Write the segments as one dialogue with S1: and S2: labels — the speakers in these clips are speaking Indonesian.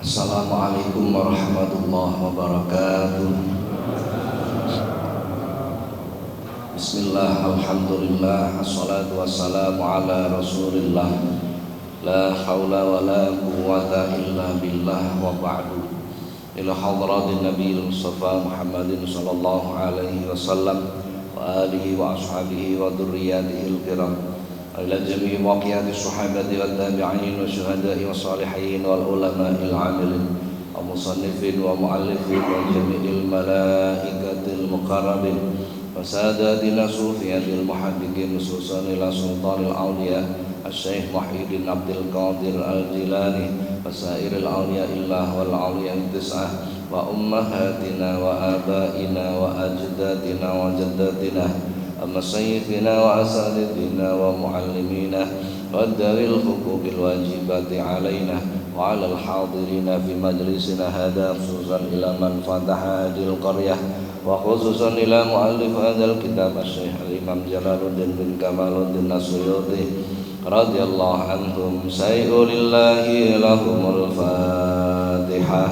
S1: Assalamualaikum warahmatullahi wabarakatuh. Bismillah, alhamdulillah, assalatu wassalamu ala rasulillah. La hawla wa la quwwata illa billah wa ba'du. Ila hadratin nabiyil mustafa Muhammadin sallallahu alaihi wasallam wa alihi wa ashabihi wa dhurriyyatihil kiram. Ila jami'i waqiyati sahabati wa tabi'in wa syuhada'i wa salihin wal ulama'il 'amilin wa musannifin wa mu'allifin wa jami'il malaikatil muqarrabin wa sadatina sufiyatil muhaddiqin khususan ila sultanil awliya Asy-Syaikh Muhyiddin Abdul Qadir Al-Jilani wa sairil awliya illah wal awliya tis'ah wa ummahatina wa abaina wa ajdatina wa jaddatina مشايخنا وأساتذتنا ومعلمينا وذوي الحقوق الواجبات علينا وعلى الحاضرين في مجلسنا هذا خصوصا إلى من فتح هذه القرية وخصوصا إلى مؤلف هذا الكتاب الشيخ الإمام جلال الدين بن كمال الدين السيوطي رضي الله عنهم سيقول لله لهم الفاتحة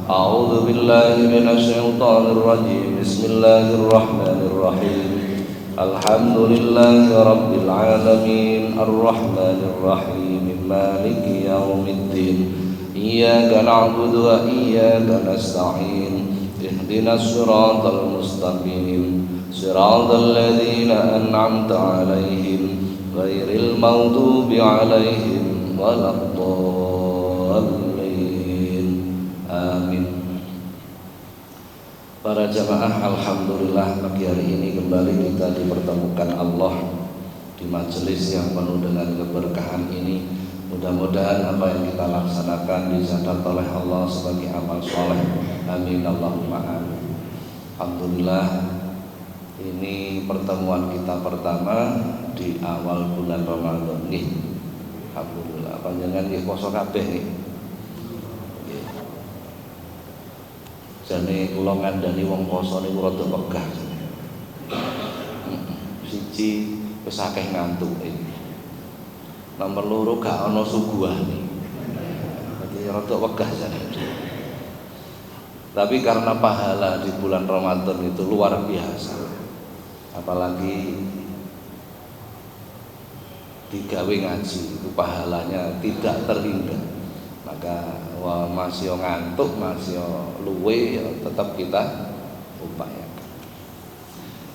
S1: أعوذ بالله من الشيطان الرجيم بسم الله الرحمن الرحيم الحمد لله رب العالمين الرحمن الرحيم مالك يوم الدين إياك نعبد وإياك نستعين اهدنا الصراط المستقيم صراط الذين أنعمت عليهم غير المغضوب عليهم ولا الضالين آمين. Para jamaah, alhamdulillah pagi hari ini kembali kita dipertemukan Allah di majelis yang penuh dengan keberkahan ini. Mudah-mudahan apa yang kita laksanakan dicatat oleh Allah sebagai amal soleh. Amin Allahumma amin. Alhamdulillah, ini pertemuan kita pertama di awal bulan Ramadan nih. Alhamdulillah, panjenengan nggih poso kabeh nih. Jane kula ngandani wong poso niku rada wegah. Siji wis akeh ngantuke. Nomor loro gak ana suguhane. Dadi rada wegah jane. Tapi karena pahala di bulan Ramadan itu luar biasa. Apalagi digawe ngaji itu pahalanya tidak terhingga. Maka masih ngantuk, masih luwe, ya tetap kita upayakan.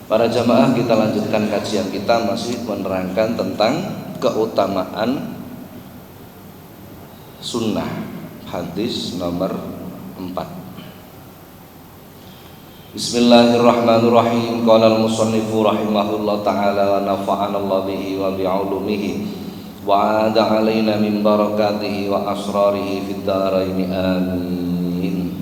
S1: Para jamaah, kita lanjutkan kajian kita masih menerangkan tentang keutamaan sunnah. Hadis nomor 4. Bismillahirrahmanirrahim. Qala al-musannifu rahimahullah ta'ala wa nafa'ana Allah bihi wa bi'ulumihi wa ada alaina min barakatihi wa asrarihi fid dharain amin.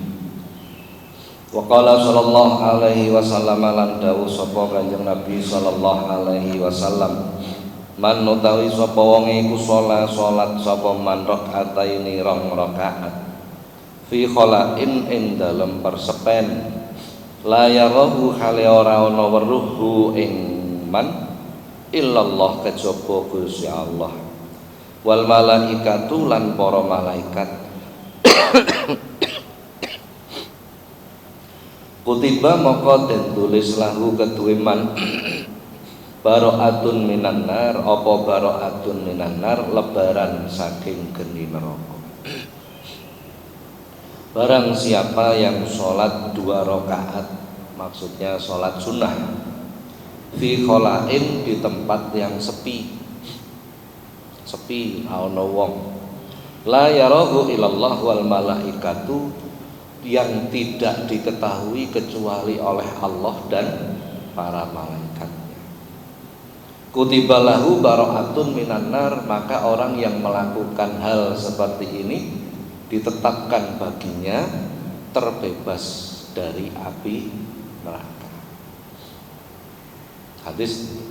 S1: Wa qala sallallahu alaihi wasallam lan dawuh sapa Kanjeng Nabi sallallahu alaihi wasallam, man utawi sapa wong iku salat sapa man rakaataini rong rakaat fi khalain ing dalem persepen la yarahu hale ora ana weruh ing man illallah kejaba Gusti Allah wal malaikatu lan para malaikat. Kutiba maka den tulis lahu keduwe man baro'atun minan nar, apa baro'atun minan nar, lebaran saking geni neraka. Barang siapa yang sholat 2 rakaat, maksudnya sholat sunnah, fi kholain, di tempat yang sepi, ana wong, la yarahu illallah wal malaikatu, yang tidak diketahui kecuali oleh Allah dan para malaikatnya. Kutiba lahu baro'atun minan nar, maka orang yang melakukan hal seperti ini ditetapkan baginya terbebas dari api neraka. Hadis.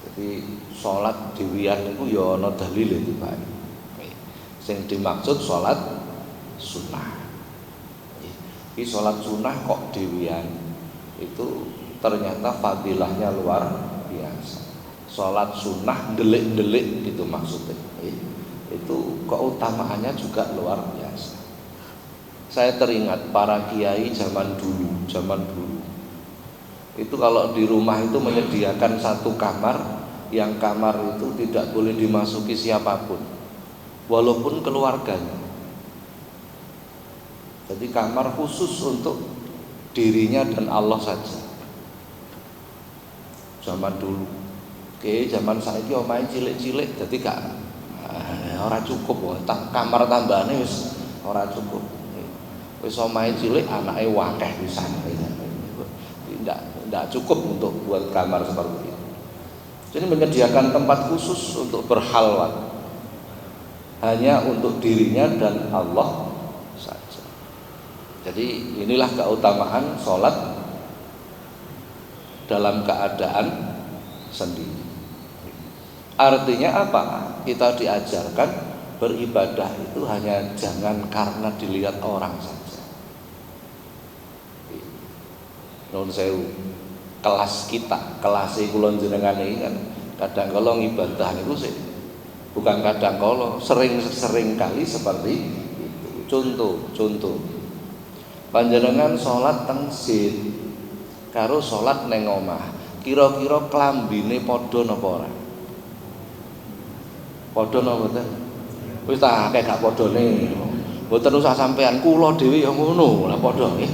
S1: Jadi sholat dewian itu ya ana dalile iki Pak. Sing dimaksud sholat sunnah. Iki sholat sunnah kok dewian, itu ternyata fadilahnya luar biasa. Sholat sunnah delik-delik gitu maksudnya. Itu keutamaannya juga luar biasa. Saya teringat para kiai zaman dulu itu kalau di rumah itu menyediakan satu kamar, yang kamar itu tidak boleh dimasuki siapapun walaupun keluarganya. Jadi kamar khusus untuk dirinya dan Allah saja. Zaman dulu. Oke, zaman saiki omahe cilik-cilik jadi gak ora cukup kamar tambahane wis ora cukup. Wis omahe cilik anake wakeh pisan. Tidak cukup untuk buat kamar seperti itu. Jadi menyediakan tempat khusus untuk berhalwat hanya untuk dirinya dan Allah saja. Jadi inilah keutamaan sholat dalam keadaan sendiri. Artinya apa? Kita diajarkan beribadah itu hanya jangan karena dilihat orang saja. Nun sewu, kelas kita, kelas kula jenengan iki kan kadang kala ngibadah niku sih bukan kadang kala, sering kali seperti itu. Contoh. Panjenengan salat teng masjid karo salat ning omah. Kira-kira klambine padha napa ora? Padha napa mboten? Wis tak akeh gak padane. Mboten usah sampean, kula dhewe ya ngono, lah padha nggih.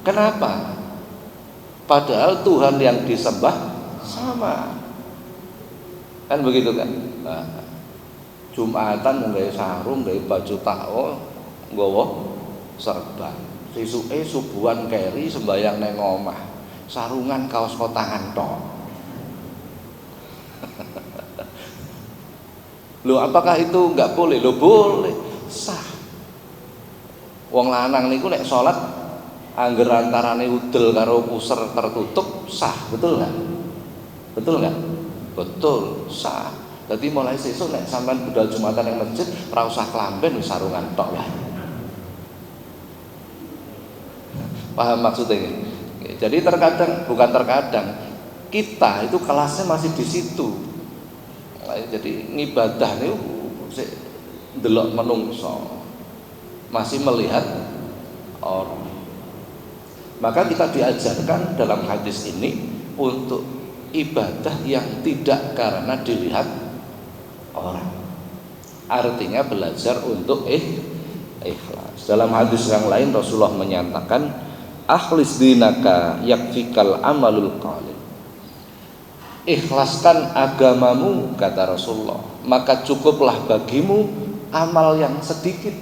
S1: Kenapa? Padahal Tuhan yang disembah sama. Kan begitu kan? Nah, Jumatan nggawe sarung, nggawe baju takwa, nggawa serban. Sesuke subuhan keri sembayang neng omah. Sarungan kaos kotangan tok. Loh, apakah itu enggak boleh? Loh, boleh. Sah. Wong lanang niku nek salat angger antarane udel karo puser tertutup sah, betul nggak? Betul, sah. Jadi mulai sesuk nek sampean budal Jumatan yang masjid ora usah klamben wis sarungan tok wae. Paham maksudnya? Jadi bukan terkadang kita itu kelasnya masih di situ. Jadi ngibadah niku sik ndelok menungso, masih melihat orang. Maka kita diajarkan dalam hadis ini untuk ibadah yang tidak karena dilihat orang. Artinya belajar untuk ikhlas. Dalam hadis yang lain Rasulullah menyatakan, akhlis dinaka yakfikal amalul qalil. Ikhlaskan agamamu, kata Rasulullah, maka cukuplah bagimu amal yang sedikit.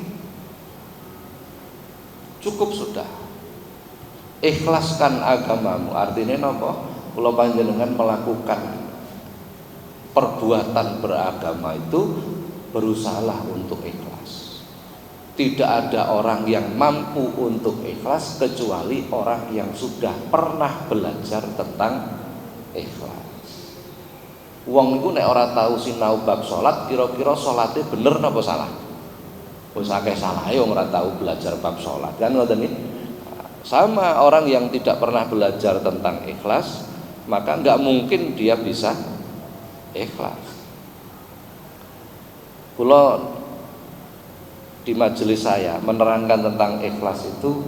S1: Cukup sudah. Ikhlaskan agamamu, artinya napa? Kula panjenengan melakukan perbuatan beragama itu berusahalah untuk ikhlas. Tidak ada orang yang mampu untuk ikhlas kecuali orang yang sudah pernah belajar tentang ikhlas. Wong niku nek ora tahu sinau bab salat, kira-kira salate bener napa salah? Wis akeh salahe wong ora tahu belajar bab salat. Kan ngoten niki. Sama orang yang tidak pernah belajar tentang ikhlas, maka nggak mungkin dia bisa ikhlas. Kula di majelis saya menerangkan tentang ikhlas itu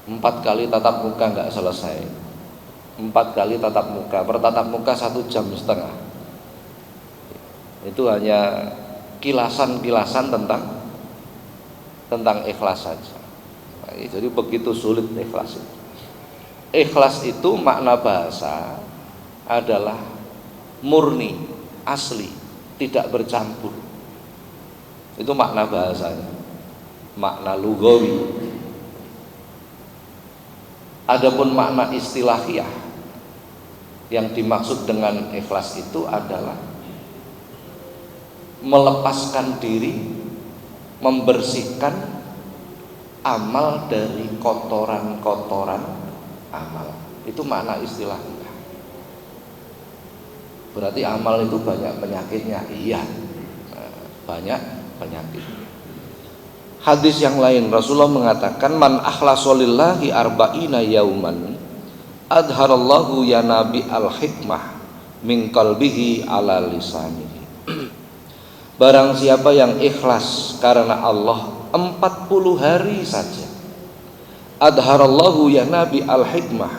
S1: 4 kali tatap muka nggak selesai. 4 kali tatap muka, bertatap muka 1,5 jam. Itu hanya kilasan-kilasan tentang ikhlas saja. Jadi begitu sulit ikhlas itu. Ikhlas itu makna bahasa adalah murni, asli, tidak bercampur. Itu makna bahasanya, makna lugawi. Adapun makna istilahiyah yang dimaksud dengan ikhlas itu adalah melepaskan diri, membersihkan amal dari kotoran-kotoran amal. Itu makna istilahnya. Berarti amal itu banyak penyakitnya. Iya, banyak penyakit. Hadis yang lain Rasulullah mengatakan, man akhlasa lillahi arba'ina yauman adharallahu ya nabi al-hikmah min qalbihi ala lisanihi. Barang siapa yang ikhlas karena Allah 40 hari saja. Adharallahu ya Nabi al-hikmah,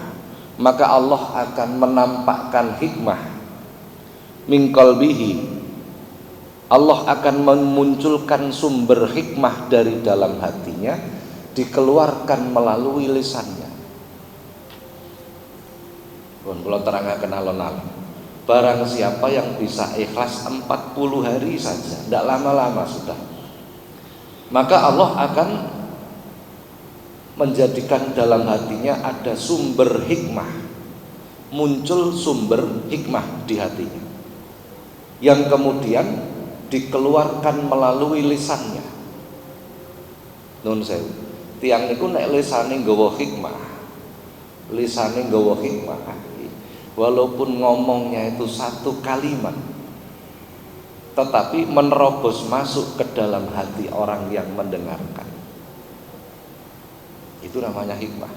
S1: maka Allah akan menampakkan hikmah min qalbihi. Allah akan memunculkan sumber hikmah dari dalam hatinya, dikeluarkan melalui lisannya. Pun kula terangaken alon-alon. Barang siapa yang bisa ikhlas 40 hari saja, tidak lama-lama sudah, maka Allah akan menjadikan dalam hatinya ada sumber hikmah, muncul sumber hikmah di hatinya, yang kemudian dikeluarkan melalui lisannya. Nun sewu, tiang niku nek lisane nggawa hikmah, lisane nggawa hikmah, walaupun ngomongnya itu satu kalimat, tetapi menerobos masuk ke dalam hati orang yang mendengarkan. Itu namanya hikmah.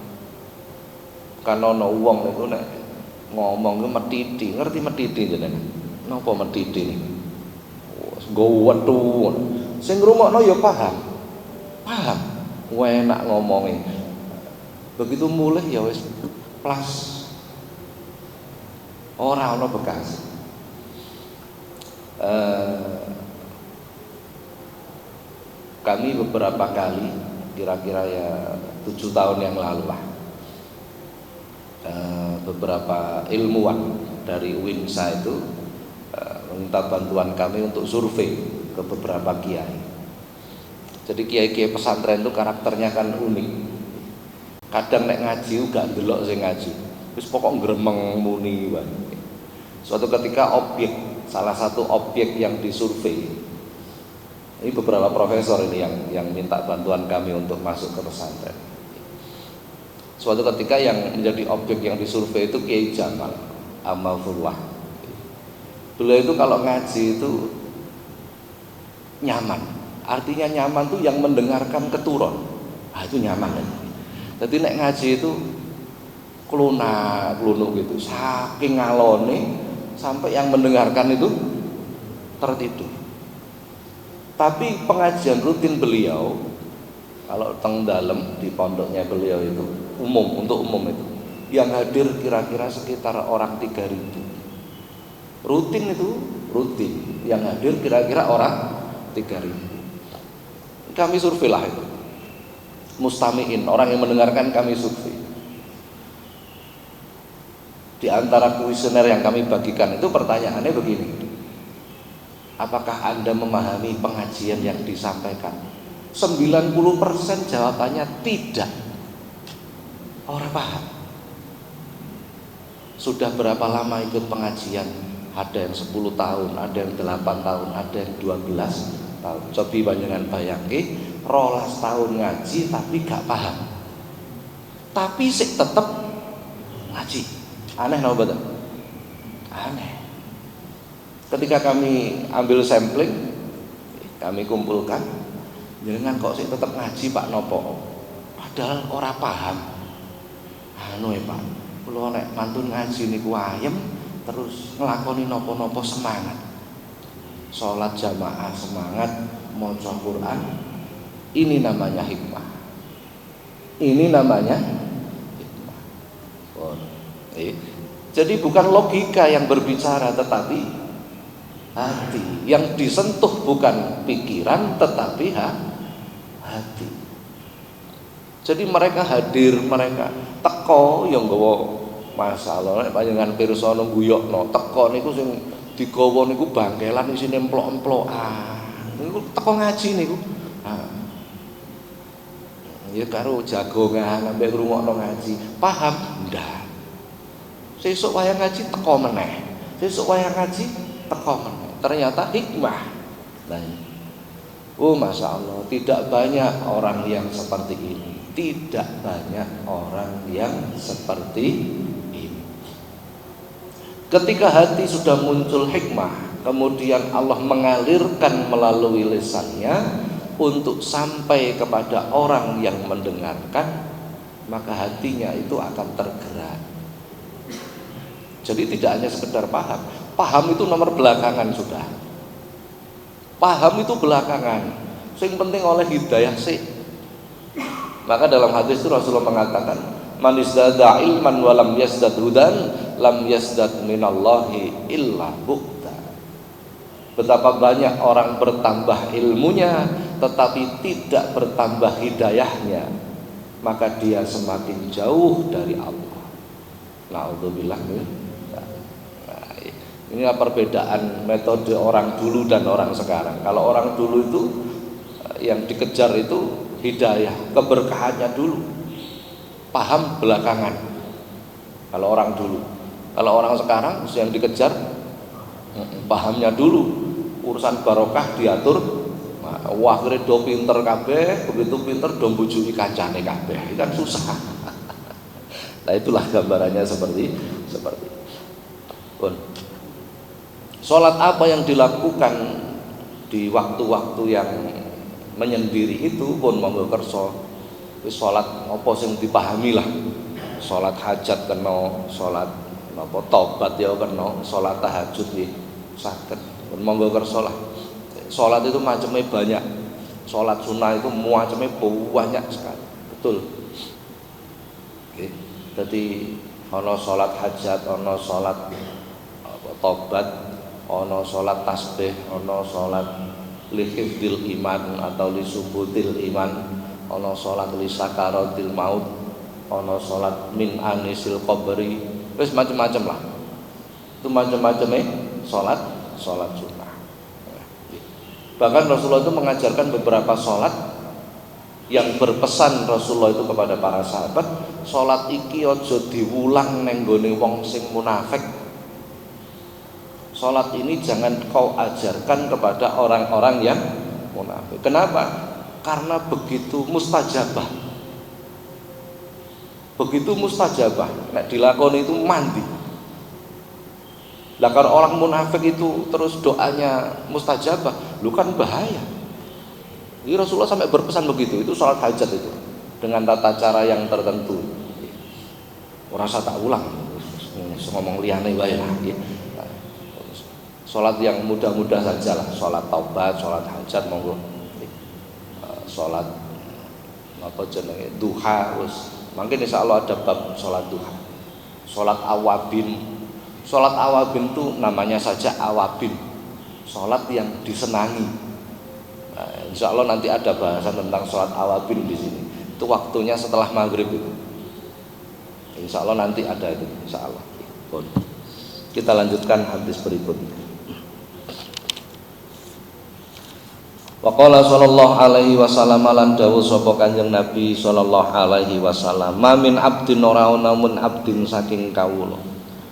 S1: Karena ana wong niku nek ngomong ku metiti, ngerti metiti jenengan? Napa metiti niku? Nggo wethu. Sing ngrungokno ya paham. Paham. Enak ngomongnya. Begitu mulih ya wis plas. Ora ana bekas. Kami beberapa kali, kira-kira ya 7 tahun yang lalu lah, beberapa ilmuwan dari UINSA itu meminta bantuan kami untuk survei ke beberapa kiai. Jadi kiai-kiai pesantren itu karakternya kan unik. Kadang nek ngaji gak ndelok sing ngaji, wis pokok gremeng muni wae. Suatu ketika salah satu objek yang disurvei, ini beberapa profesor ini yang minta bantuan kami untuk masuk ke pesantren. Suatu ketika yang menjadi objek yang disurvei itu Kiai Jamal Amalfullah. Beliau itu kalau ngaji itu nyaman. Artinya nyaman tuh yang mendengarkan keturun. Itu nyaman kan. Jadi nek ngaji itu klunak-klunuk gitu, saking ngalone sampai yang mendengarkan itu tertidur. Tapi pengajian rutin beliau, kalau teng dalam di pondoknya beliau itu untuk umum itu, yang hadir kira-kira sekitar orang 3.000. Rutin, yang hadir kira-kira orang 3.000. Kami survei lah itu, mustamiin, orang yang mendengarkan kami survei. Di antara kuesioner yang kami bagikan itu pertanyaannya begini: apakah Anda memahami pengajian yang disampaikan? 90% jawabannya tidak. Orang paham. Sudah berapa lama ikut pengajian? Ada yang 10 tahun, ada yang 8 tahun, ada yang 12 tahun. Cobi panjenengan bayangke, 12 tahun ngaji tapi gak paham. Tapi sik tetep ngaji. Aneh napa betul? Aneh. Ketika kami ambil sampling, kami kumpulkan, jenengan kok sih tetap ngaji Pak Nopo? Padahal ora paham. Anu ya Pak, kula nek mantun ngaji niku ayem, terus nglakoni napa-napa semangat. Salat jamaah semangat, maca Quran. Ini namanya hikmah. Ini namanya hikmah. Jadi bukan logika yang berbicara, tetapi hati. Yang disentuh bukan pikiran, tetapi hati. Jadi mereka hadir, mereka teko yang nggawa masalah. Nek panjenengan pirsa ngguyokno, teko niku sing digawa niku bangkelan isine emplok-emplokan. Niku teko ngaji niku. Ya karo jagongan ambek ngrungokno ngaji. Paham? Ndak. Sesuk wayah ngaji teko meneh. Sesuk wayah ngaji teko meneh. Ternyata hikmah. Nah, Masya Allah, tidak banyak orang yang seperti ini. Tidak banyak orang yang seperti ini. Ketika hati sudah muncul hikmah, kemudian Allah mengalirkan melalui lisannya untuk sampai kepada orang yang mendengarkan, maka hatinya itu akan tergerak. Jadi tidak hanya sekedar paham. Paham itu nomor belakangan sudah. Paham itu belakangan. Sing penting oleh hidayah sih. Maka dalam hadis itu Rasulullah mengatakan, man izdada ilman wa lam yazdad hudan lam yazdad minallahi illa bu'da. Betapa banyak orang bertambah ilmunya tetapi tidak bertambah hidayahnya, maka dia semakin jauh dari Allah. Na'udzubillah. Nah, inilah perbedaan metode orang dulu dan orang sekarang. Kalau orang dulu itu yang dikejar itu hidayah, keberkahannya dulu, paham belakangan. Kalau orang dulu, kalau orang sekarang yang dikejar pahamnya dulu, urusan barokah diatur. Wah, akhirnya do pinter kabeh, begitu pinter do mbujuki kancane kabeh, itu kan susah. Nah, itulah gambarannya seperti pun. Sholat apa yang dilakukan di waktu-waktu yang menyendiri itu pun monggo kersa. Wis salat apa sing dipahami lah. Salat hajat kena, salat apa tobat ya kena, salat tahajud nggih saged. Pun monggo kersa lah. Salat itu macamnya banyak. Salat sunnah itu macamnya banyak sekali. Betul. Oke. Jadi ana salat hajat, ana salat tobat, ana salat tasbih, ana salat lihifdil iman atau lisubutil iman, ana salat lisakaratil maut, ana salat min anisil qabri, wis macam-macam lah. Itu macam-macamnya salat sunnah. Bahkan Rasulullah itu mengajarkan beberapa salat yang berpesan Rasulullah itu kepada para sahabat, salat iki aja diulang ning gone wong sing munafik. Salat ini jangan kau ajarkan kepada orang-orang yang munafik. Kenapa? Karena begitu mustajabah. Begitu mustajabah. Nek dilakoni itu mandi. Lah kalau orang munafik itu terus doanya mustajabah, lu kan bahaya. Jadi Rasulullah sampai berpesan begitu. Itu salat hajat itu dengan tata cara yang tertentu. Ora usah tak ulang. Ngomong liyane wae lah. Sholat yang mudah-mudah saja lah, sholat taubat, sholat hajat monggo, sholat apa jenenge duha, wis mungkin insya Allah ada bab sholat duha, sholat awabin. Sholat awabin itu namanya saja awabin, sholat yang disenangi. Nah, insya Allah nanti ada bahasan tentang sholat awabin di sini. Itu waktunya setelah maghrib itu. Insya Allah nanti ada itu, insya Allah. Kita lanjutkan hadis berikutnya. Wa qala sallallahu alaihi wasallam lan dawuh sapa Kanjeng Nabi sallallahu alaihi wasallam, "Ma min abdin ora ana mun abdin saking kawula.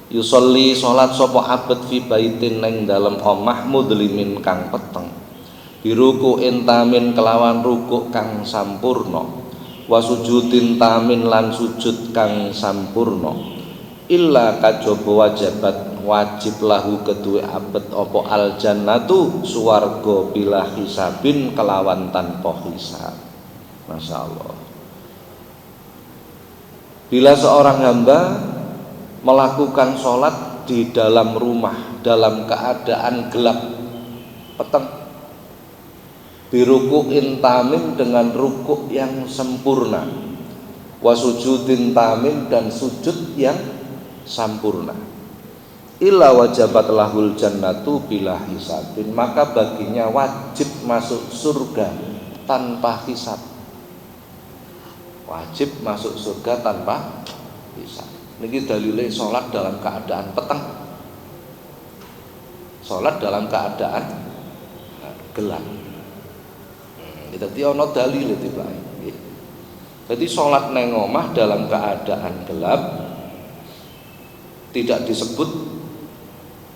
S1: Yusolli salat sapa abad fi baitin ning dalem omah mudlimin kang peteng. Biruku intamin kelawan rukuk kang sampurna. Wa sujudin tamin lan sujud kang sampurna. Illa kajaba wajib lahu kedue abet apa al jannatu suwarga bila hisabin kelawan tanpa hisab." Masya Allah. Bila seorang hamba melakukan sholat di dalam rumah dalam keadaan gelap peteng, biruku'in tamim dengan rukuk yang sempurna, wasujudin tamim dan sujud yang sempurna, illa wajabat lahul jannatu bila hisabin, maka baginya wajib masuk surga tanpa hisab. Wajib masuk surga tanpa hisab. Niki dalile salat dalam keadaan peteng. Salat dalam keadaan gelap. Dadi ana dalile tibae. Jadi salat nang omah dalam keadaan gelap tidak disebut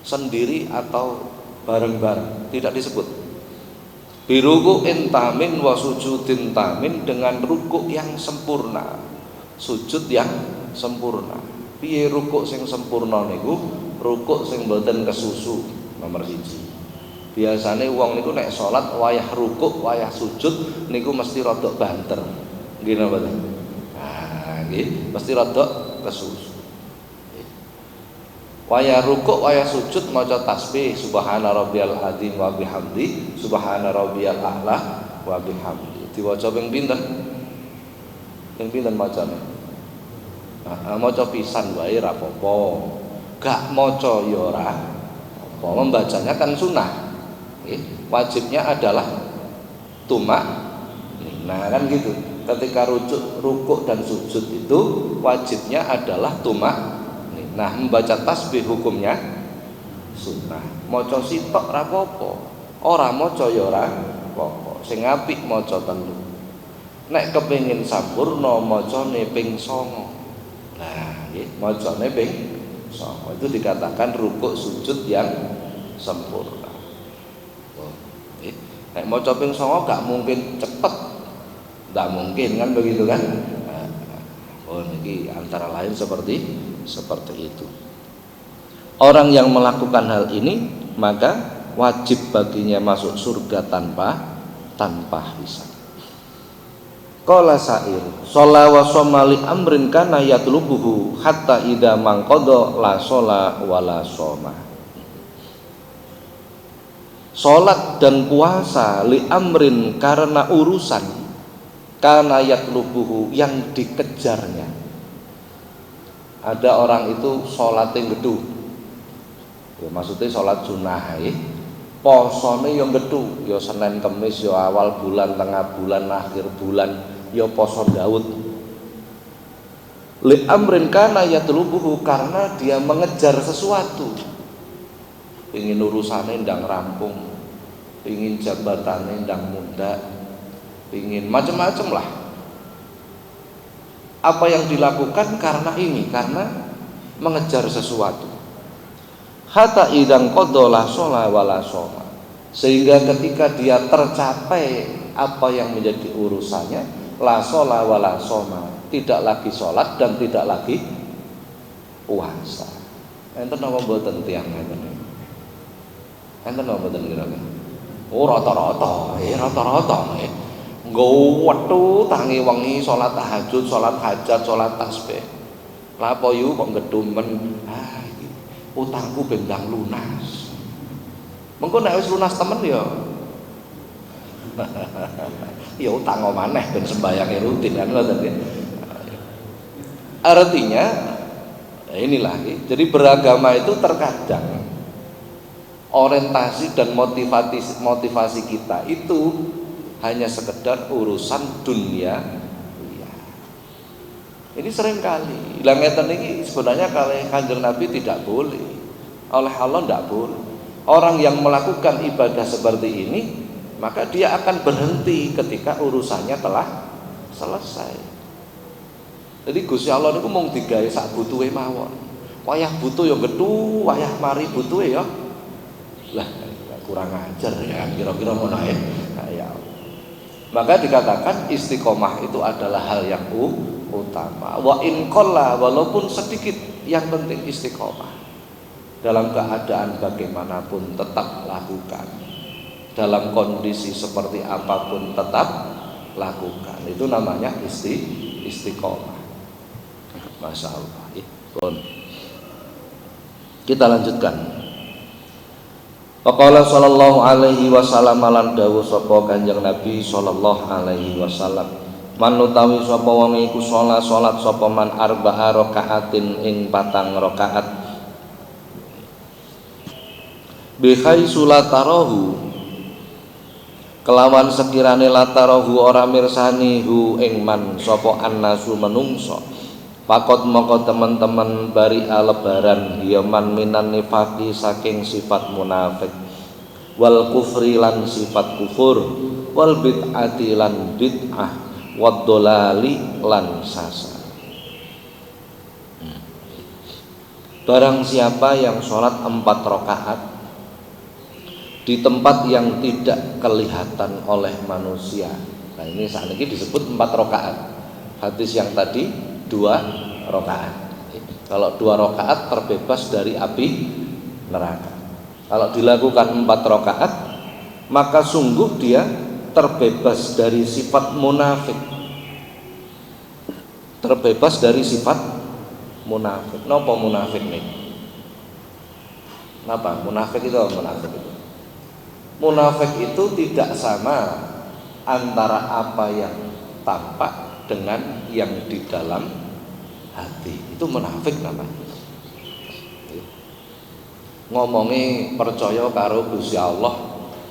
S1: sendiri atau bareng-bareng, tidak disebut. Biruku'in tamin wa sujudin tamin, dengan rukuk yang sempurna, sujud yang sempurna. Piye rukuk sing sempurna niku? Rukuk sing mboten kesusu, nomor 1. Biasane wong niku nek salat wayah rukuk, wayah sujud niku mesti rada banter. Nggih napa mboten? Nah, nggih, mesti rada kesusu. Wayah rukuk, wayah sujud maca tasbih subhana rabbiyal azim wa bihamdi subhana rabbiyal a'la wa bihamdi. Diwaca ping pinten? Ping pinten macane? Maca pisan wae ra apa-apa. Gak maca ya ora apa. Membacanya kan sunnah. Wajibnya adalah tumak. Nah kan gitu. Ketika rukuk dan sujud itu wajibnya adalah tumak. Nah membaca tasbih hukumnya sunnah. Maca sitok ra apa-apa. Ora maca ya ora apa-apa. Sing apik maca telu. Nek kepengin sampurna macane ping 9. Nah, macane ping 9. Itu dikatakan rukuk sujud yang sempurna. Nek maca ping 9 gak mungkin cepet. Gak mungkin kan begitu kan? Ini antara lain seperti itu. Orang yang melakukan hal ini maka wajib baginya masuk surga tanpa hisab. Qala sa'ir sholla wa shoma li amrin kana yatlubuhu hatta idza mangqada la sholla wa la shoma. Salat dan puasa li amrin karena urusan kana yatlubuhu yang dikejarnya. Ada orang itu salate gedhu. Ya maksudnya salat sunah posone yo gedhu, yo Senin Kamis, yo awal bulan, tengah bulan, akhir bulan, yo poso Daud. Li amrin kana yatlubuhu karena dia mengejar sesuatu. Ingin urusane ndang rampung, ingin jabatane ndang muda, ingin macam-macam lah. Apa yang dilakukan karena ini, karena mengejar sesuatu. Hatta idang qadha sholat wala shoma. Sehingga ketika dia tercapai apa yang menjadi urusannya, la sholat wala shoma, tidak lagi sholat dan tidak lagi puasa. Enten apa mboten tiyang ngeten? Enten apa mboten kira-kira? Oh rata-rata nggih. Nggo wektu tangi wengi salat tahajud, salat hajat, salat tasbih. Lah apa yu kok gedhumen? Utangku bendang lunas. Mengko nek wis lunas temen ya. Ya utang maneh ben sembayange rutin kan ngoten. Artinya inilah. Jadi beragama itu terkadang orientasi dan motivasi kita itu hanya sekedar urusan dunia. Ini sering kali. Lah ngeten iki sebenarnya kalau Kanjeng Nabi tidak boleh. Oleh Allah tidak boleh. Orang yang melakukan ibadah seperti ini, maka dia akan berhenti ketika urusannya telah selesai. Jadi Gusti Allah niku mung digawe sak butuhe mawon. Wayah butuh ya gedhu, wayah mari butuhe ya. Lah kurang ajar ya kira-kira ngono ae. Ya. Maka dikatakan istiqomah itu adalah hal yang utama. Wa in qalla, walaupun sedikit, yang penting istiqomah. Dalam keadaan bagaimanapun tetap lakukan. Dalam kondisi seperti apapun tetap lakukan. Itu namanya istiqomah. Masya Allah. Kita lanjutkan. Faqala sallallahu alaihi wasallam lan dawuh sapa Kanjeng Nabi sallallahu alaihi wasallam, man utawi sapa wong iku salat sapa man arba'a rakaatin ing 4 rakaat bi khaisu latarahu kelawan sekirane latarahu ora mirsani hu ing man sapa annasu menungso pakot moko teman-teman bari lebaran ya man minan nifaqi saking sifat munafik wal kufri lan sifat kufur wal bid'ati lan bid'ah waddolali lan sasa. Barang siapa yang sholat 4 rakaat di tempat yang tidak kelihatan oleh manusia. Nah ini saat ini disebut 4 rakaat. Hadis yang tadi 2 rakaat. Kalau 2 rakaat terbebas dari api neraka. Kalau dilakukan 4 rakaat, maka sungguh dia terbebas dari sifat munafik. Terbebas dari sifat munafik. Napa munafik nih? Napa? Munafik itu apa munafik itu? Munafik itu tidak sama antara apa yang tampak dengan yang di dalam hati. Itu munafik namanya. Ngomongi percaya karo Gusti Allah,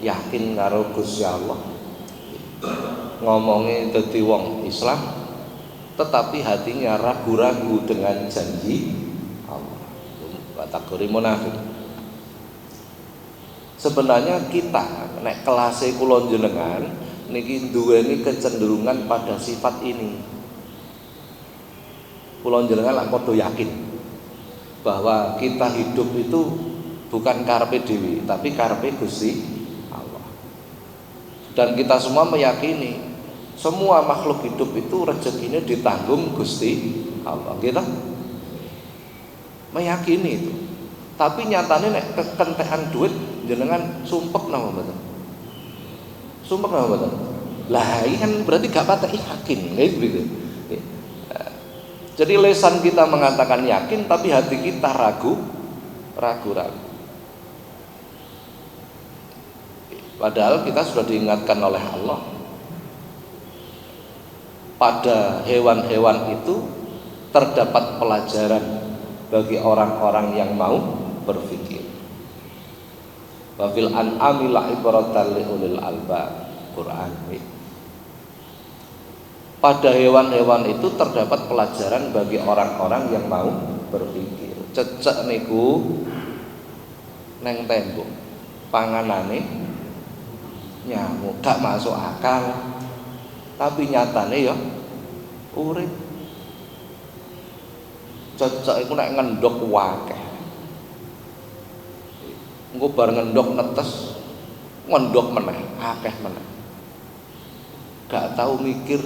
S1: yakin karo Gusti Allah. Ngomongi dadi wong Islam tetapi hatinya ragu-ragu dengan janji Allah. Kategori munafik. Sebenarnya kita nek kelase kula jenengan niki duweni kecenderungan pada sifat ini. Kula jenengan lak padha yakin bahwa kita hidup itu bukan karepe dhewe, tapi karepe Gusti Allah. Dan kita semua meyakini semua makhluk hidup itu rezekinya ditanggung Gusti Allah. Gitu? Meyakini itu. Tapi nyatanya nek kekentekan duit jenengan sumpek napa mboten? Sumpek napa mboten? Lah ini kan berarti gak patah yakin, kayak gitu. Jadi lisan kita mengatakan yakin tapi hati kita ragu-ragu. Padahal kita sudah diingatkan oleh Allah. Pada hewan-hewan itu terdapat pelajaran bagi orang-orang yang mau berpikir. Wa fil an'ami la'ibratan li ulil albab. Quran. Pada hewan-hewan itu terdapat pelajaran bagi orang-orang yang mau berpikir. Cecek niku neng tembok, panganane nyamuk, gak masuk akal. Tapi nyatane ya urip. Cecek iku nek ngendhok wakeh. Engko bar ngendhok netes, ngendhok meneh, akeh meneh. Gak tahu mikir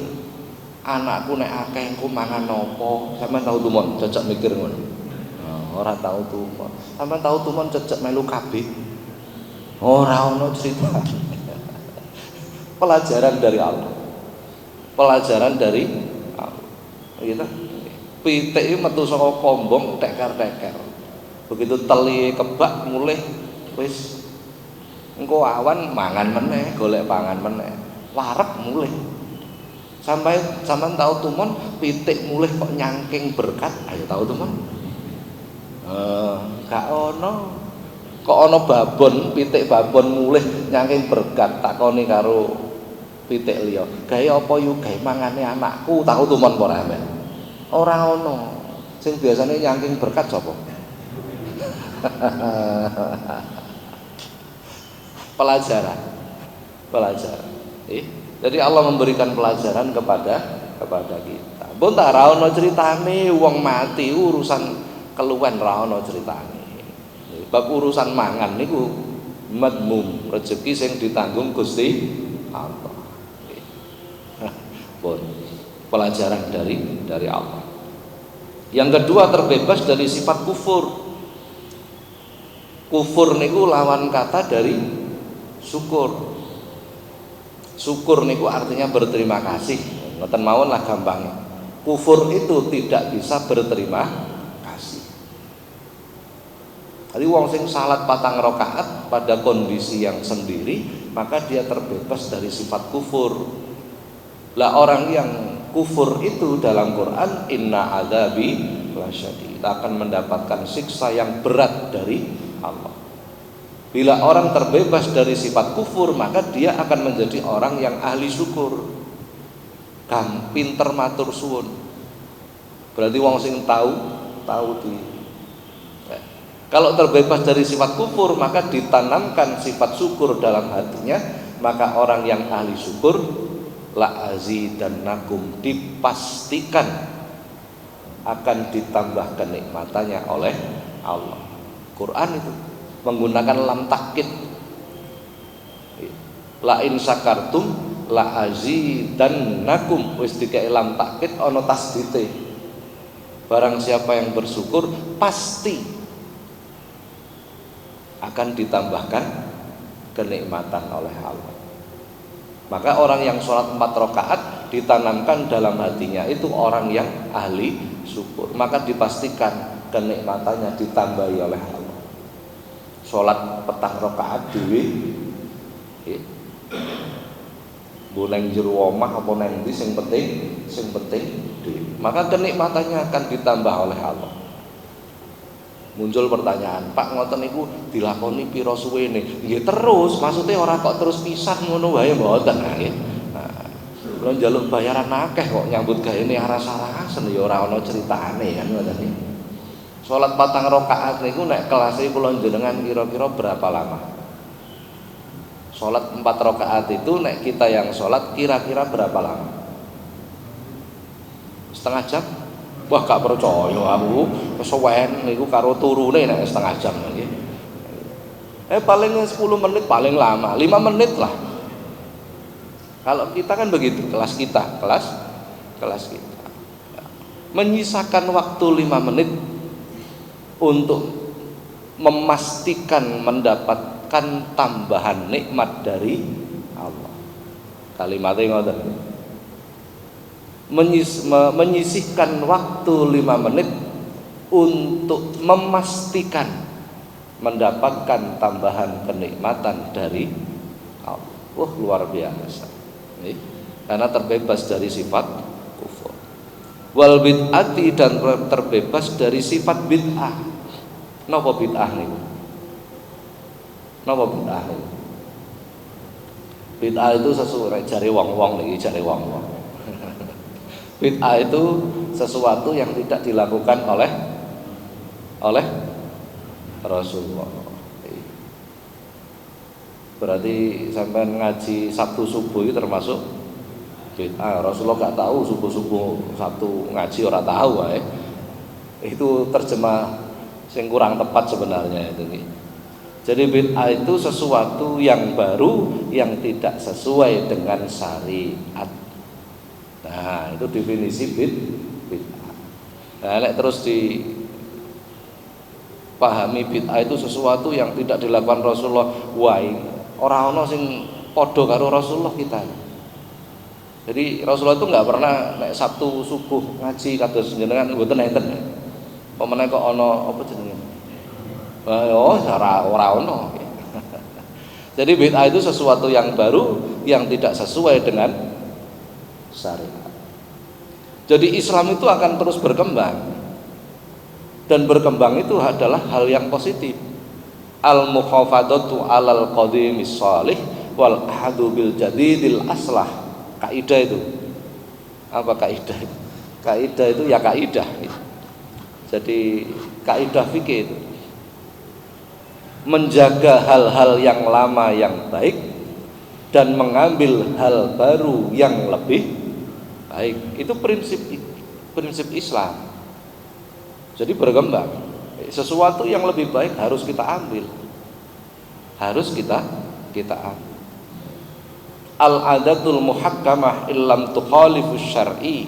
S1: anakku nek akeh engko mangan apa. Sampeyan tahu tumon cecek mikir ngono. Ora tahu tumon. Sampeyan tahu tumon cecek melu kabeh. Ora ono cerita. Pelajaran dari Allah. Pelajaran dari Allah. Gitu. Pitik iki metu saka kombong teker-teker. Begitu teli kebak mulih wis engko awan mangan meneh, golek pangan meneh. Wareg mulih. Sampeyan tahu tumon pitik mulih kok nyangking berkat. Ayo tahu tumon? Gak ono. Kok ono babon, pitik babon mulih nyangking berkat takoni karo pitik liya. Gawe apa yu gawe mangane anakku, tahu tumon apa ora men? Ora ono. Sing biasane nyangking berkat sapa? Pelajaran. Jadi Allah memberikan pelajaran kepada kita. Mbok tak ra ono critane wong mati urusan keluwen ra ono critane. Bab urusan mangan niku madmum, rezeki sing ditanggung Gusti Allah. Bon, pelajaran dari Allah. Yang kedua, terbebas dari sifat kufur. Kufur niku lawan kata dari syukur. Syukur niku artinya berterima kasih. Ngoten mawon lah gampangnya. Kufur itu tidak bisa berterima kasih. Jadi wong sing salat 4 rakaat pada kondisi yang sendiri, maka dia terbebas dari sifat kufur. Lah orang yang kufur itu dalam Quran inna adzabi lasyadid, akan mendapatkan siksa yang berat dari Allah. Bila orang terbebas dari sifat kufur, maka dia akan menjadi orang yang ahli syukur. Kan pinter matur suwun. Berarti wong sing tahu di. Kalau terbebas dari sifat kufur, maka ditanamkan sifat syukur dalam hatinya, maka orang yang ahli syukur la azidannakum, dipastikan akan ditambah kenikmatannya oleh Allah. Quran itu menggunakan lam takkid. La in sakartum la azidannakum, wis dikek lam takkid ana tasdite. Barang siapa yang bersyukur pasti akan ditambahkan kenikmatan oleh Allah. Maka orang yang sholat 4 rakaat ditanamkan dalam hatinya itu orang yang ahli syukur, maka dipastikan kenikmatannya ditambahi oleh Allah. Sholat 4 rakaat dewe Mbok nang jero omah apa nang ndi sing penting dhewe. Maka kenikmatannya akan ditambah oleh Allah. Muncul pertanyaan, Pak ngoten niku dilakoni pira suwene? Nggih terus, maksudnya ora kok terus pisan ngono wae mboten nggih. Nah, kula njaluk bayaran akeh kok nyambut gaene aras-arasen ya ora ana critane kan ngoten niku. Salat 4 rakaat niku nek kelase kula jenengan kira-kira berapa lama? Salat 4 rakaat itu nek kita yang salat kira-kira berapa lama? Setengah jam? Wah gak percaya aku kesuwen niku karo turune nek setengah jam nggih. Paling 10 menit paling lama, 5 menit lah. Kalau kita kan begitu, kelas kita. Menyisakan waktu 5 menit untuk memastikan mendapatkan tambahan nikmat dari Allah. Kalimatnya ngoten. Menyisihkan waktu 5 menit untuk memastikan mendapatkan tambahan kenikmatan dari Allah. Luar biasa. Karena terbebas dari sifat kufur. Wal bid'ati, dan terbebas dari sifat bid'ah. Napa bid'ah niku? Bid'ah itu sesuatu jare wong-wong niki jare wong-wong. Bid'ah itu sesuatu yang tidak dilakukan oleh Rasulullah. Berarti sampai ngaji Sabtu subuh itu termasuk bid'ah. Rasulullah gak tahu subuh Sabtu ngaji ora tahu wae. Itu terjemah yang kurang tepat sebenarnya itu. Jadi bid'ah itu sesuatu yang baru yang tidak sesuai dengan syariat. Nah, itu definisi bid'ah. Nah, terus dipahami bid'ah itu sesuatu yang tidak dilakukan Rasulullah. Wah, ora ana sing padha karo Rasulullah kita. Jadi Rasulullah itu enggak pernah nek Sabtu subuh ngaji kados jenengan mboten enten. Apa meneh kok ana apa jenenge? Ora ono. Jadi bid'ah itu sesuatu yang baru yang tidak sesuai dengan syariat. Jadi Islam itu akan terus berkembang, dan berkembang itu adalah hal yang positif. Al-mukhafadatu 'alal qadimis shalih wal ahadu bil jadidil aslah. Kaidah itu. Apa kaidah itu? Kaidah itu ya kaidah. Jadi kaidah fikih itu menjaga hal-hal yang lama yang baik dan mengambil hal baru yang lebih baik. Itu prinsip Islam. Jadi berkembang. Sesuatu yang lebih baik harus kita ambil. Harus kita ambil. Al-adatul muhakkamah illam tukhalifus syar'i.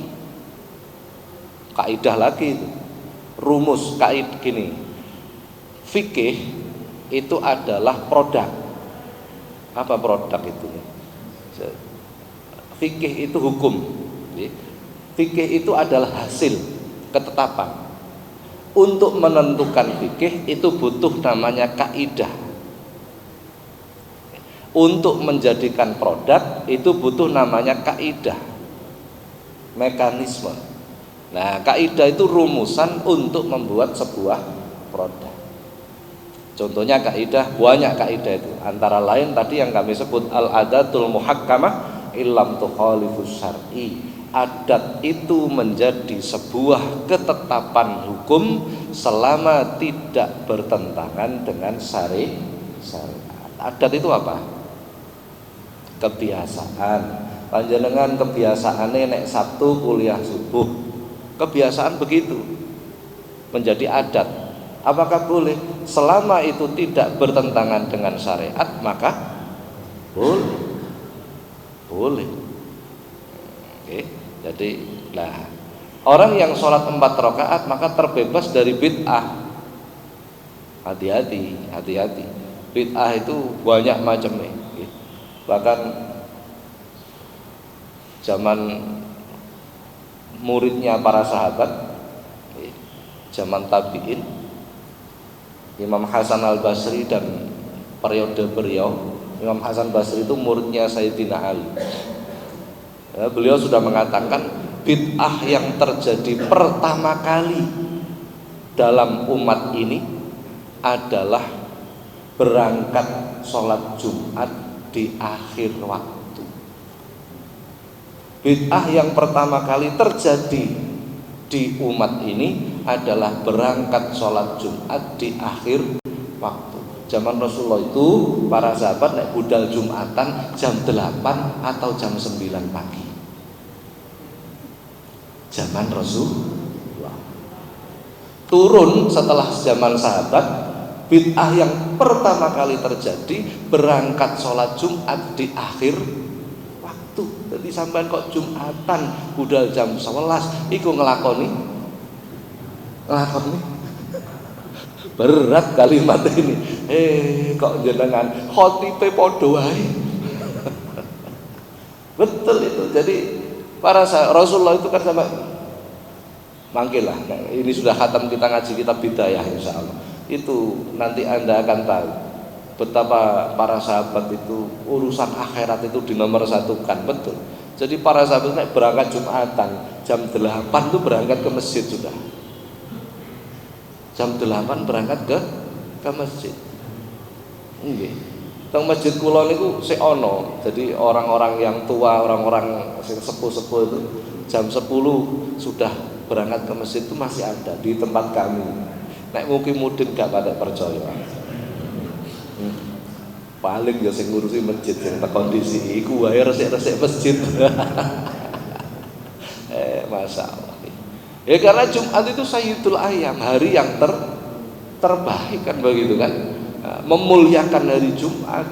S1: Kaidah lagi itu. Rumus kaidah gini. Fikih itu adalah produk. Apa produk itu? Fikih itu hukum. Fikih itu adalah hasil ketetapan. Untuk menentukan fikih itu butuh namanya kaidah. Untuk menjadikan produk itu butuh namanya kaidah, mekanisme. Nah, kaidah itu rumusan untuk membuat sebuah produk. Contohnya kaidah, banyak kaidah itu. Antara lain tadi yang kami sebut al-adatul muhakkamah illam tukhalifus syar'i. Adat itu menjadi sebuah ketetapan hukum selama tidak bertentangan dengan syariat. Adat itu apa? Kebiasaan. Panjenengan kebiasaane nek Sabtu kuliah subuh. Kebiasaan begitu. Menjadi adat. Apakah boleh? Selama itu tidak bertentangan dengan syariat, maka boleh. Oke. Jadi, orang yang sholat 4 rakaat maka terbebas dari bid'ah. Hati-hati. Bid'ah itu banyak macamnya. Bahkan zaman muridnya para sahabat, zaman tabi'in, Imam Hasan al-Basri dan periode beliau. Imam Hasan Basri itu muridnya Sayyidina Ali. Beliau sudah mengatakan bid'ah yang terjadi pertama kali dalam umat ini adalah berangkat sholat Jumat di akhir waktu. Bid'ah yang pertama kali terjadi di umat ini adalah berangkat sholat Jumat di akhir waktu. Zaman Rasulullah itu para sahabat naik budal Jumatan jam 8 atau jam 9 pagi. Zaman Rasulullah. Turun setelah zaman sahabat, bid'ah yang pertama kali terjadi berangkat sholat Jumat di akhir waktu. Jadi sampean kok Jumatan budal jam 11 iku ngelakoni berat kalimat ini. Kok jenengan khotibe padha wae. Betul itu. Jadi para Rasulullah itu kan sama mangkilah. Ini sudah khatam kita ngaji kitab Bidayah insyaallah. Itu nanti Anda akan tahu betapa para sahabat itu urusan akhirat itu dinomorsatukan. Betul. Jadi para sahabat naik berangkat Jumatan jam 8 itu berangkat ke masjid sudah. Jam 8 berangkat ke masjid. Nggih. Teng masjid kula niku sik ana. Jadi orang-orang yang tua, orang-orang sing sepuh-sepuh itu jam 10 sudah berangkat ke masjid itu masih ada di tempat kami. Nek mungkin gak pada percaya. Paling ya sing ngurusi masjid sing kondisi iku wae resik-resik masjid. Masyaallah. Ya karena Jumat itu sayyidul ayyam, hari yang terbaik kan begitu kan. Memuliakan hari Jumat.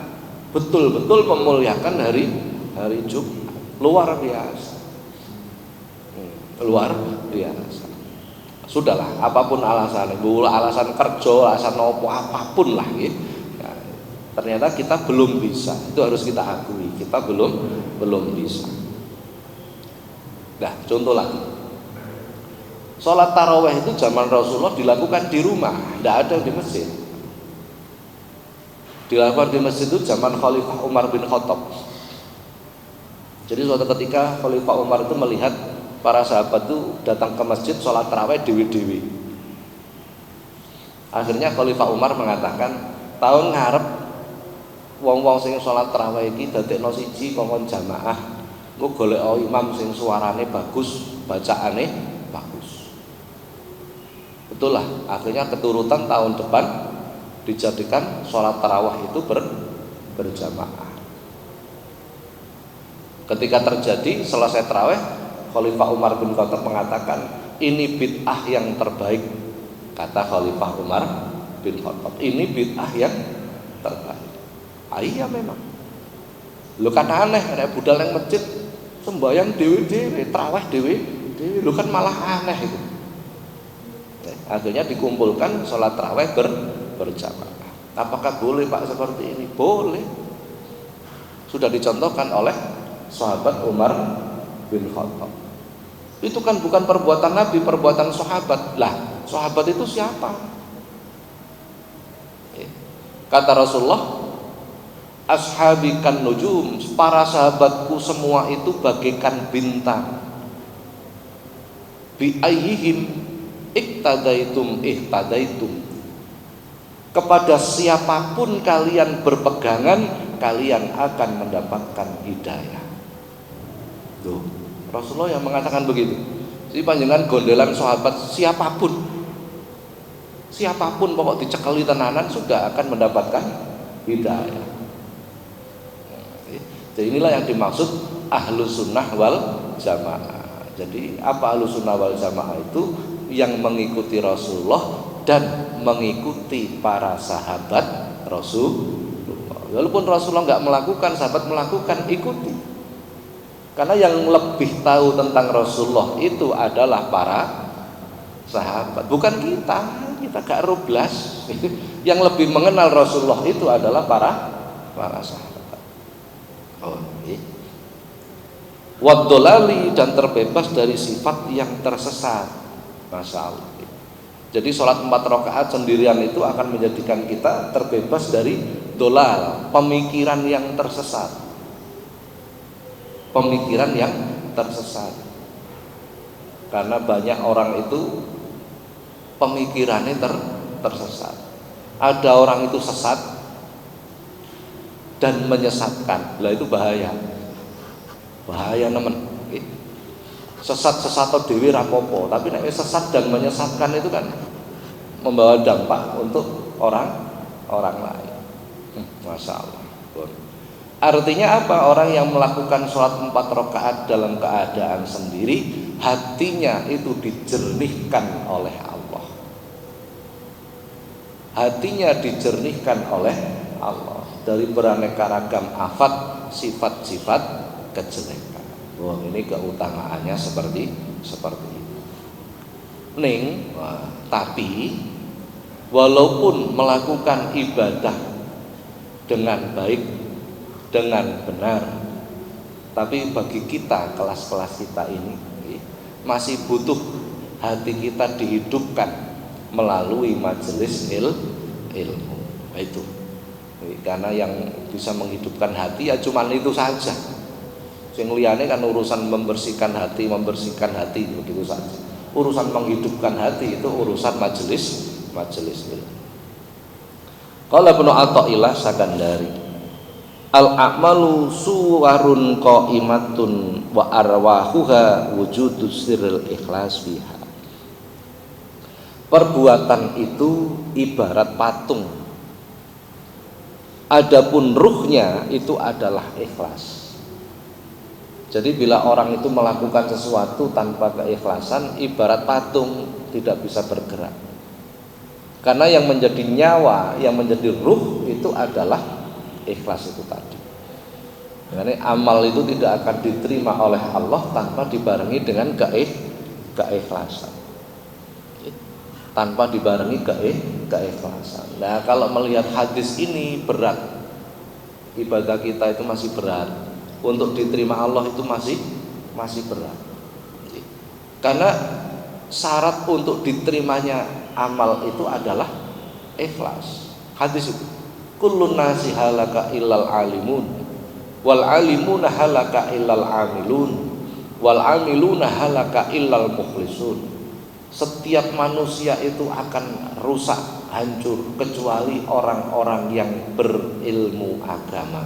S1: Betul-betul memuliakan hari Jumat. Luar biasa. Luar biasa. Sudahlah, apapun alasannya, alasan kerja, alasan opo, apapun lah gitu. Ya, ternyata kita belum bisa. Itu harus kita akui. Kita belum bisa. Nah, contoh lagi. Sholat taraweh itu zaman Rasulullah dilakukan di rumah, tidak ada di masjid. Dilakukan di masjid itu zaman Khalifah Umar bin Khattab. Jadi suatu ketika Khalifah Umar itu melihat para sahabat itu datang ke masjid sholat taraweh dewi-dewi. Akhirnya Khalifah Umar mengatakan, tahun ngarep wong-wong sing sholat taraweh iki dadekno siji kongkon jamaah, engko golek imam sing suarane bagus, bacaane bagus. Betul lah, akhirnya keturutan tahun depan dijadikan sholat tarawih itu berjamaah. Ketika terjadi selesai tarawih, Khalifah Umar bin Khattab mengatakan, ini bid'ah yang terbaik. Kata Khalifah Umar bin Khattab, ini bid'ah yang terbaik. Iya memang. Lu kan aneh, ada budal yang masjid sembahyang dewi-dewi, tarawih dewi-dewi, lu kan malah aneh itu. Akhirnya dikumpulkan sholat tarawih berjamaah. Apakah boleh Pak seperti ini? Boleh. Sudah dicontohkan oleh sahabat Umar bin Khattab. Itu kan bukan perbuatan Nabi, perbuatan sahabat. Lah, sahabat itu siapa? Kata Rasulullah, ashabi kan nujum, para sahabatku semua itu bagaikan bintang. Bi ayyihim iktadaitum ihtadaitum, kepada siapapun kalian berpegangan, kalian akan mendapatkan hidayah. Tuh, Rasulullah yang mengatakan begitu. Jadi panjenengan gondelan sahabat siapapun pokok dicekali tenanan sudah akan mendapatkan hidayah. Jadi inilah yang dimaksud ahlus sunnah wal jamaah. Jadi apa ahlus sunnah wal jamaah itu? Yang mengikuti Rasulullah dan mengikuti para sahabat Rasulullah. Walaupun Rasulullah nggak melakukan, sahabat melakukan, ikuti. Karena yang lebih tahu tentang Rasulullah itu adalah para sahabat, bukan kita gak rublas. Yang lebih mengenal Rasulullah itu adalah para sahabat. Wadolali, dan terbebas dari sifat yang tersesat. Masya Allah. Jadi sholat 4 rakaat sendirian itu akan menjadikan kita terbebas dari dolal, pemikiran yang tersesat. Pemikiran yang tersesat. Karena banyak orang itu pemikirannya tersesat. Ada orang itu sesat dan menyesatkan. Lah itu bahaya. Bahaya nemen. Sesat-sesat atau dewi rapopo, tapi nek sesat dan menyesatkan itu kan membawa dampak untuk orang lain. Masya Allah. Artinya apa? Orang yang melakukan sholat 4 rakaat dalam keadaan sendiri, hatinya itu dijernihkan oleh Allah. Hatinya dijernihkan oleh Allah dari beraneka ragam afat, sifat-sifat kejelekan. Wah, ini keutamaannya seperti itu. Tapi walaupun melakukan ibadah dengan baik, dengan benar, tapi bagi kita, kelas-kelas kita ini masih butuh hati kita dihidupkan melalui majelis ilmu. Itu karena yang bisa menghidupkan hati ya cuman itu saja. Yang liyane kan urusan membersihkan hati begitu saja. Urusan menghidupkan hati itu urusan majelis ilmu. Qala Ibnu Athaillah Sakandari, al-a'malu suwarun qaimatun wa arwahuha wujudu sirril ikhlas fiha. Perbuatan itu ibarat patung. Adapun ruhnya itu adalah ikhlas. Jadi bila orang itu melakukan sesuatu tanpa keikhlasan, ibarat patung tidak bisa bergerak. Karena yang menjadi nyawa, yang menjadi ruh itu adalah ikhlas itu tadi. Karena amal itu tidak akan diterima oleh Allah tanpa dibarengi dengan keikhlasan. Tanpa dibarengi keikhlasan. Nah, kalau melihat hadis ini berat, ibadah kita itu masih berat. Untuk diterima Allah itu masih berat. Karena syarat untuk diterimanya amal itu adalah ikhlas. Hadis itu, kullun nasi halaka illal alimun, wal alimuna halaka illal amilun, wal amiluna halaka illal mukhlisun. Setiap manusia itu akan rusak, hancur kecuali orang-orang yang berilmu agama.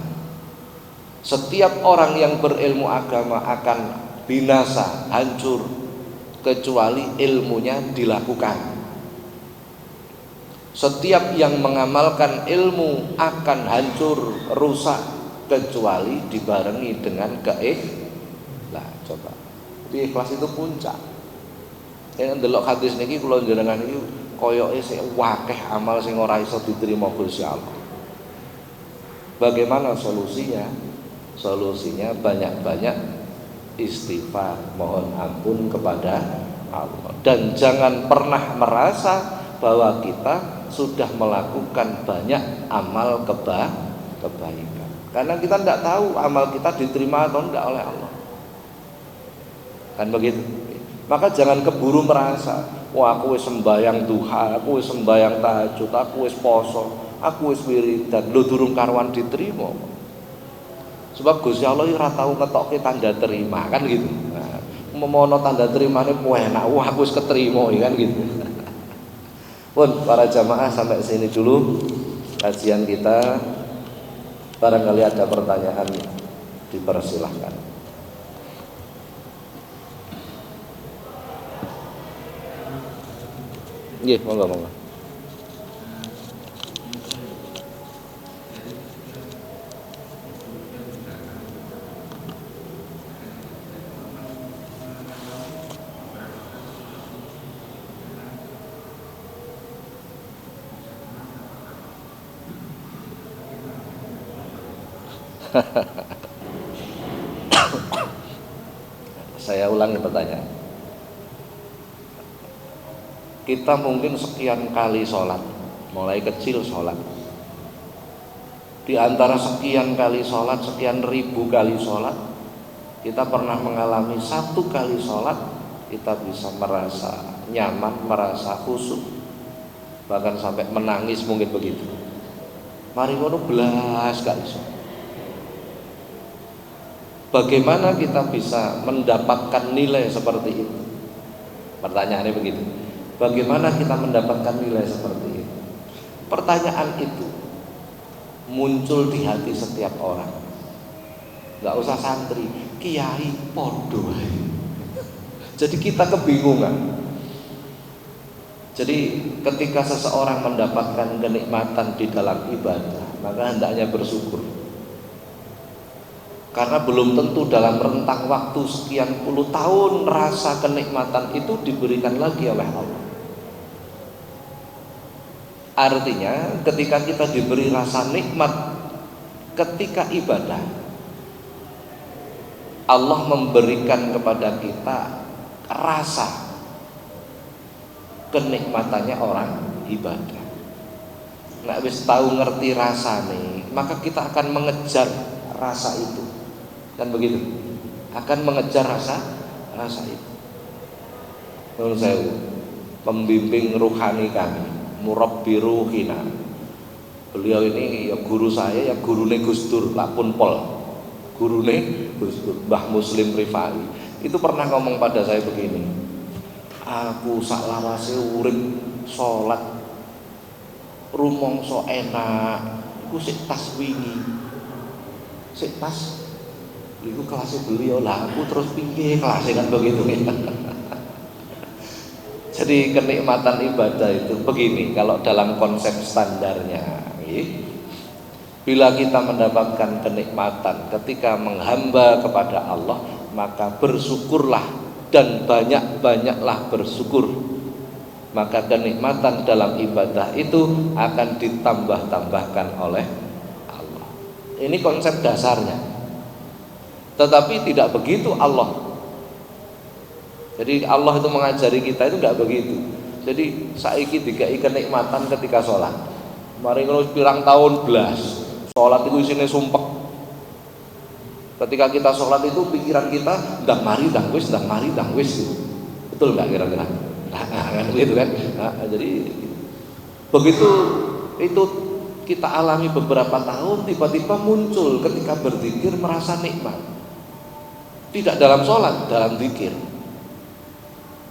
S1: Setiap orang yang berilmu agama akan binasa, hancur kecuali ilmunya dilakukan. Setiap yang mengamalkan ilmu akan hancur, rusak kecuali dibarengi dengan Lah, coba. Di ikhlas itu puncak. Yang ndelok hadis niki kula jenengan iki koyoke sing wakeh amal sing ora iso diterima Gusti Allah. Bagaimana solusinya? Solusinya banyak-banyak istighfar, mohon ampun kepada Allah. Dan jangan pernah merasa bahwa kita sudah melakukan banyak amal kebaikan. Karena kita tidak tahu amal kita diterima atau tidak oleh Allah. Kan begitu. Maka jangan keburu merasa, wah aku wis sembayang duha, aku wis sembayang tahajud, aku wis poso, aku wis wiridan, lho durung karuan diterima. Sebab Gusti Allah ora tau ngetokke tanda terima kan gitu. Nah, memono tanda terimane enak, wah aku wis keterima kan gitu. Pun para jamaah sampai sini dulu kajian kita. Barangkali ada pertanyaan dipersilahkan. Nggih, monggo. Saya ulangi pertanyaan. Kita mungkin sekian kali sholat, mulai kecil sholat. Di antara sekian kali sholat, sekian ribu kali sholat, kita pernah mengalami 1 kali sholat, kita bisa merasa nyaman, merasa khusyuk, bahkan sampai menangis mungkin begitu. Mari ngono belas kali sholat. Bagaimana kita bisa mendapatkan nilai seperti itu? Pertanyaannya begitu. Bagaimana kita mendapatkan nilai seperti itu? Pertanyaan itu muncul di hati setiap orang. Gak usah santri, kiai podo. Jadi kita kebingungan. Jadi ketika seseorang mendapatkan kenikmatan di dalam ibadah, maka hendaknya bersyukur. Karena belum tentu dalam rentang waktu sekian puluh tahun rasa kenikmatan itu diberikan lagi oleh Allah. Artinya ketika kita diberi rasa nikmat ketika ibadah, Allah memberikan kepada kita rasa kenikmatannya orang ibadah. Nah, wis tahu ngerti rasa nih, maka kita akan mengejar rasa itu. Kan begitu? Akan mengejar rasa itu. Menurut saya, pembimbing ruhani kami, murabbi ruhina. Beliau ini ya guru saya, ya gurune Gus Dur, lakpun pol. Gurune Gus Dur, Mbah Muslim Rifai. Itu pernah ngomong pada saya begini. Aku sak lawase urip salat rumangsa enak, iku sik tas wingi. Sik tas iku kelasnya beliau lah, aku terus piye kelasnya kan begitu. Jadi kenikmatan ibadah itu begini, kalau dalam konsep standarnya, bila kita mendapatkan kenikmatan ketika menghamba kepada Allah, maka bersyukurlah dan banyak-banyaklah bersyukur. Maka kenikmatan dalam ibadah itu akan ditambah-tambahkan oleh Allah. Ini konsep dasarnya. Tetapi tidak begitu Allah. Jadi Allah itu mengajari kita itu enggak begitu. Jadi saiki dikai kenikmatan ketika sholat. Mari ngono pirang tahun blas. Sholat itu isine sumpek. Ketika kita sholat itu pikiran kita ndang mari ndang wis. Betul enggak kira-kira? Nah, gitu kan. Nah, jadi begitu itu kita alami beberapa tahun, tiba-tiba muncul ketika berzikir merasa nikmat. Tidak dalam sholat, dalam zikir.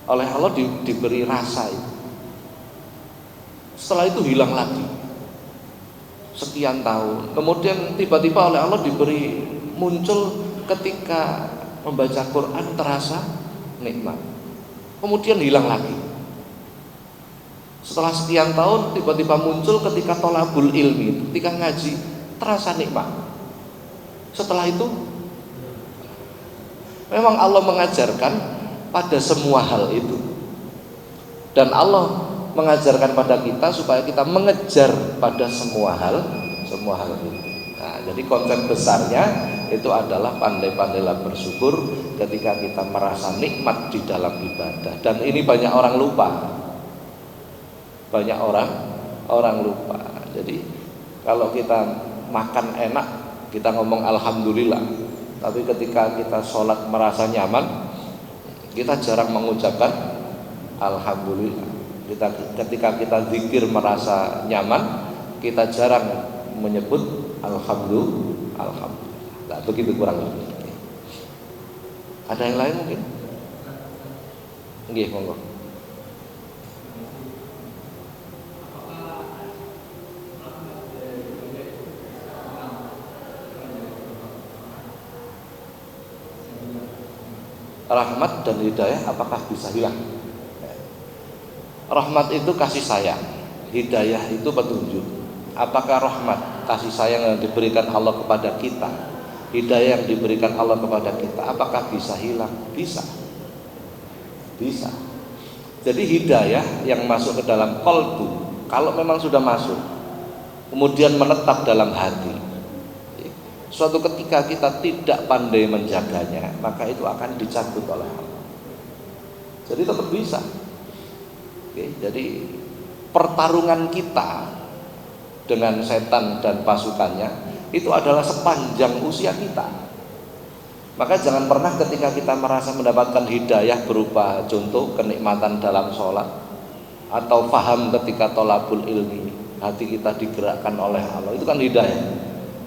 S1: Oleh Allah diberi rasa itu. Setelah itu hilang lagi. Sekian tahun. Kemudian tiba-tiba oleh Allah diberi muncul ketika membaca Quran terasa nikmat. Kemudian hilang lagi. Setelah sekian tahun tiba-tiba muncul ketika thalabul ilmi, ketika ngaji terasa nikmat. Setelah itu memang Allah mengajarkan pada semua hal itu. Dan Allah mengajarkan pada kita supaya kita mengejar pada semua hal itu. Nah, jadi konsep besarnya itu adalah pandai-pandailah bersyukur ketika kita merasa nikmat di dalam ibadah. Dan ini banyak orang lupa. Banyak orang lupa. Jadi kalau kita makan enak, kita ngomong alhamdulillah. Tapi ketika kita sholat merasa nyaman, kita jarang mengucapkan alhamdulillah. Ketika kita zikir merasa nyaman, kita jarang menyebut alhamdulillah. Nah, begitu kurang lebih. Ada yang lain mungkin? Nggih, monggo. Rahmat dan hidayah apakah bisa hilang? Rahmat itu kasih sayang, hidayah itu petunjuk. Apakah rahmat, kasih sayang yang diberikan Allah kepada kita, hidayah yang diberikan Allah kepada kita, apakah bisa hilang? Bisa. Jadi hidayah yang masuk ke dalam qalbu, kalau memang sudah masuk, kemudian menetap dalam hati, suatu ketika kita tidak pandai menjaganya, maka itu akan dicabut oleh Allah. Jadi tetap bisa. Jadi pertarungan kita dengan setan dan pasukannya itu adalah sepanjang usia kita. Maka jangan pernah ketika kita merasa mendapatkan hidayah berupa contoh kenikmatan dalam sholat atau faham ketika thalabul ilmi, hati kita digerakkan oleh Allah, itu kan hidayah.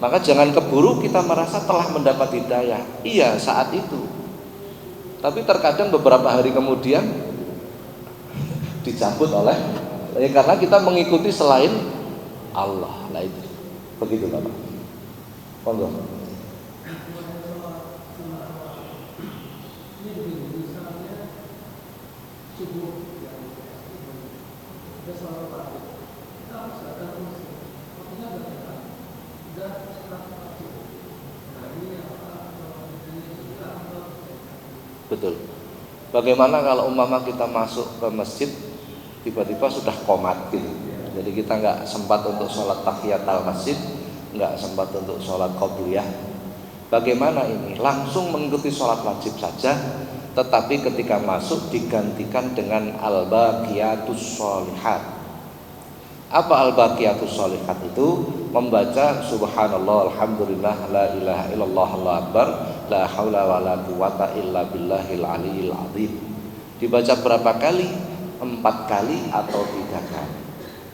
S1: Maka jangan keburu kita merasa telah mendapat hidayah. Iya, saat itu. Tapi terkadang beberapa hari kemudian dicabut oleh karena kita mengikuti selain Allah. Lah itu. Begitu Bapak. Monggo. Betul. Bagaimana kalau umpama kita masuk ke masjid tiba-tiba sudah qomat gitu. Jadi kita nggak sempat untuk sholat tahiyatul masjid, nggak sempat untuk sholat qobliyah. Bagaimana ini? Langsung mengikuti sholat wajib saja, tetapi ketika masuk digantikan dengan al-baqiyatus sholihat. Apa al-baqiyatus sholihat itu? Membaca subhanallah, alhamdulillah, la ilaha illallah, Allahu akbar, la haula wala quwata illa billahil aliyil azim. Dibaca berapa kali? 4 kali atau 3 kali.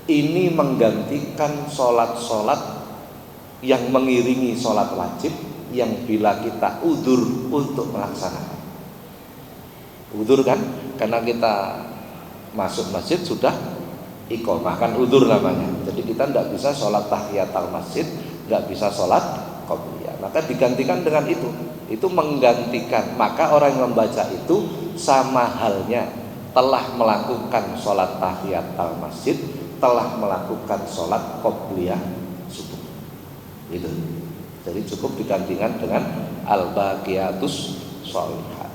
S1: Ini menggantikan sholat-sholat yang mengiringi sholat wajib yang bila kita udzur untuk melaksanakan. Udzur kan? Karena kita masuk masjid sudah iqamah, kan udzur namanya. Jadi kita tidak bisa sholat tahiyatul masjid, tidak bisa sholat qobliyah. Maka digantikan dengan itu. Itu menggantikan. Maka orang yang membaca itu sama halnya telah melakukan sholat tahiyatul masjid, telah melakukan sholat qobliyah subuh. Gitu. Jadi cukup digantikan dengan al-baqiyatus sholihat.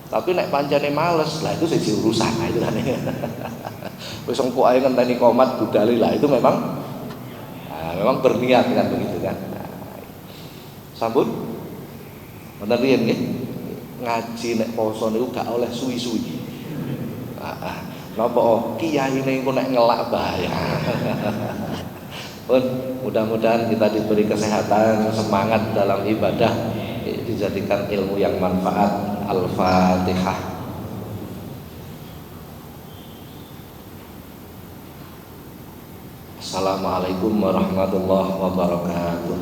S1: Tapi nek pancene males, lah itu siji urusan, nah itu kan. Wis engko ae ngenteni qomat budali lah itu memang berniat kan begitu kan. Nah, sampun wonten riyen nggih ngaji nek poso niku gak oleh suwi-suwi. Napa kiyaine engko nek ngelak bahaya. Pun mudah-mudahan kita diberi kesehatan, semangat dalam ibadah, dijadikan ilmu yang manfaat. Al-Fatihah. Assalamualaikum warahmatullahi wabarakatuh.